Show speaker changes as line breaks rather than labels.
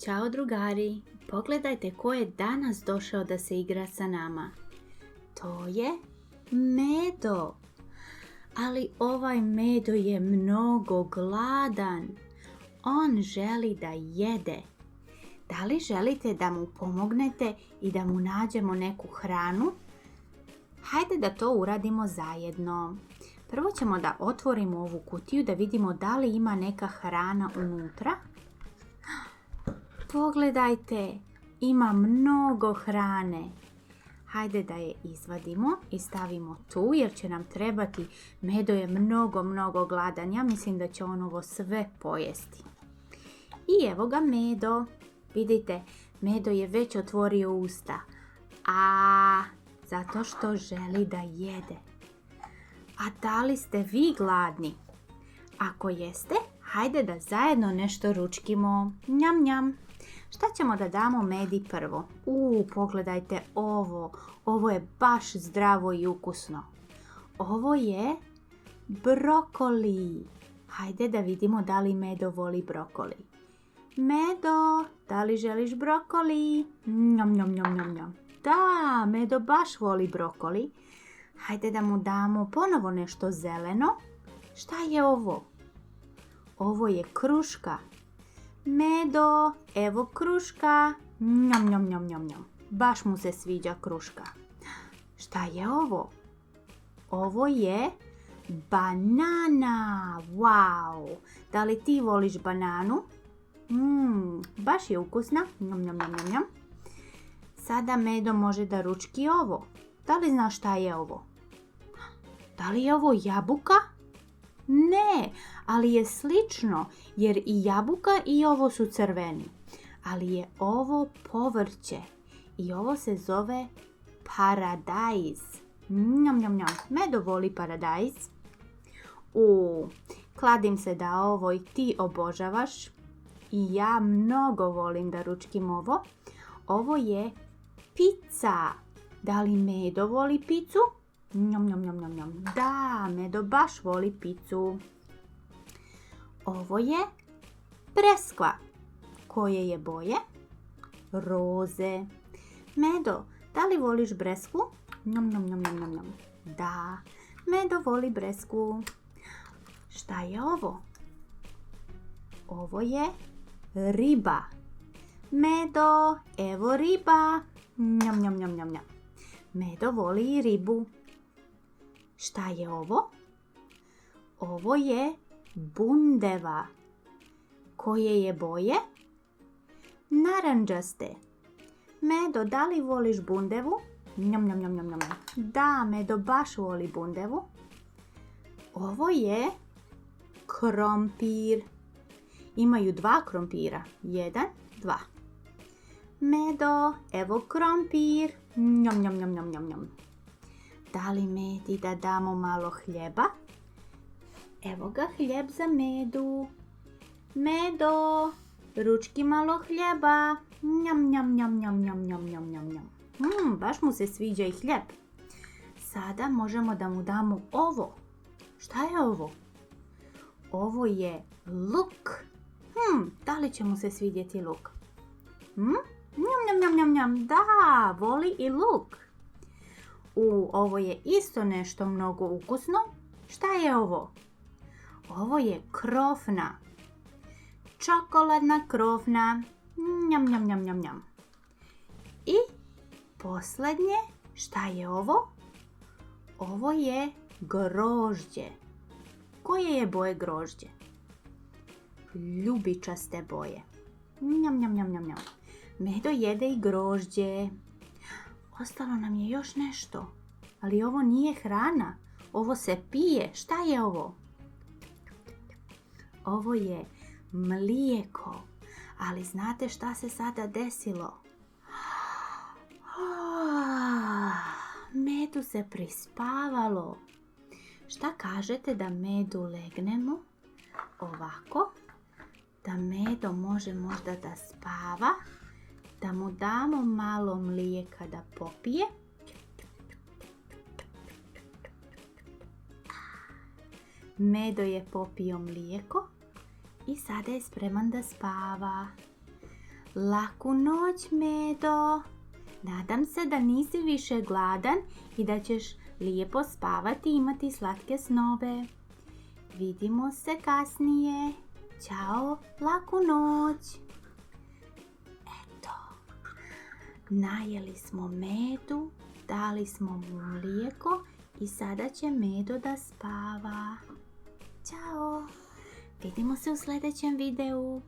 Ćao drugari, pogledajte ko je danas došao da se igra sa nama. To je Medo. Ali ovaj Medo je mnogo gladan. On želi da jede. Da li želite da mu pomognete i da mu nađemo neku hranu? Hajde da to uradimo zajedno. Prvo ćemo da otvorimo ovu kutiju da vidimo da li ima neka hrana unutra. Pogledajte, ima mnogo hrane. Hajde da je izvadimo i stavimo tu jer će nam trebati. Medo je mnogo gladan. Ja mislim da će on ovo sve pojesti. I evo ga Medo. Vidite, Medo je već otvorio usta. Zato što želi da jede. A da li ste vi gladni? Ako jeste, hajde da zajedno nešto ručkimo. Njam, njam. Šta ćemo da damo Medi prvo? Pogledajte ovo. Ovo je baš zdravo i ukusno. Ovo je brokoli. Hajde da vidimo da li Medo voli brokoli. Medo, da li želiš brokoli? Njam, njam, njam, njam, njam. Da, Medo baš voli brokoli. Hajde da mu damo ponovo nešto zeleno. Šta je ovo? Ovo je kruška. Medo, evo kruška. Njam, njam, njam, njam, njam. Baš mu se sviđa kruška. Šta je ovo? Ovo je banana. Wow! Da li ti voliš bananu? Baš je ukusna. Njam, njam, njam, njam. Sada Medo može da ručki ovo. Da li znaš šta je ovo? Da li je ovo jabuka? Ne, ali je slično jer i jabuka i ovo su crveni. Ali je ovo povrće i ovo se zove paradajz. Njam, njam, njam. Medo voli paradajz. Kladim se da ovo i ti obožavaš. I ja mnogo volim da ručkim ovo. Ovo je pizza. Da li Medo voli picu? Njam, njam, njam, njam, njam. Da, Medo baš voli picu. Ovo je breskva. Koje je boje? Roze. Medo, da li voliš breskvu? Njam, njam, njam, njam, njam. Da, Medo voli breskvu. Šta je ovo? Ovo je riba. Medo, evo riba. Njam, njam, njam, njam, njam. Medo voli i ribu. Šta je ovo? Ovo je bundeva. Koje je boje? Narandžaste. Medo, da li voliš bundevu? Njam, njam, njam, njam, njam. Da, Medo baš voli bundevu. Ovo je krompir. Imaju 2 krompira. 1, 2. Medo, evo krompir. Njam, njam, njam, njam, njam, njam. Da li Medi da damo malo hljeba? Evo ga hljeb za Medu. Medo, ručki malo hljeba. Njam, njam, njam, njam, njam, njam, njam, njam, njam. Baš mu se sviđa i hljeb. Sada možemo da mu damo ovo. Šta je ovo? Ovo je luk. Da li će mu se svidjeti luk? Njam, njam, njam, njam, njam. Da, voli i luk. Ovo je isto nešto mnogo ukusno. Šta je ovo? Ovo je krofna. Čokoladna krofna. Njam, njam, njam, njam, njam. I posljednje, šta je ovo? Ovo je grožđe. Koje je boje grožđe? Ljubičaste boje. Njam, njam, njam, njam, njam. Medo jede i grožđe. Ostalo nam je još nešto. Ali ovo nije hrana. Ovo se pije. Šta je ovo? Ovo je mlijeko. Ali znate šta se sada desilo? Medu se prispavalo. Šta kažete da Medu legnemo? Ovako. Da Medo može možda da spava. Da mu damo malo mlijeka da popije. Medo je popio mlijeko i sada je spreman da spava. Laku noć, Medo. Nadam se da nisi više gladan i da ćeš lijepo spavati i imati slatke snove. Vidimo se kasnije. Ćao, laku noć. Eto, najeli smo Medu, dali smo mu mlijeko i sada će Medo da spava. Ćao, vidimo se u sljedećem videu.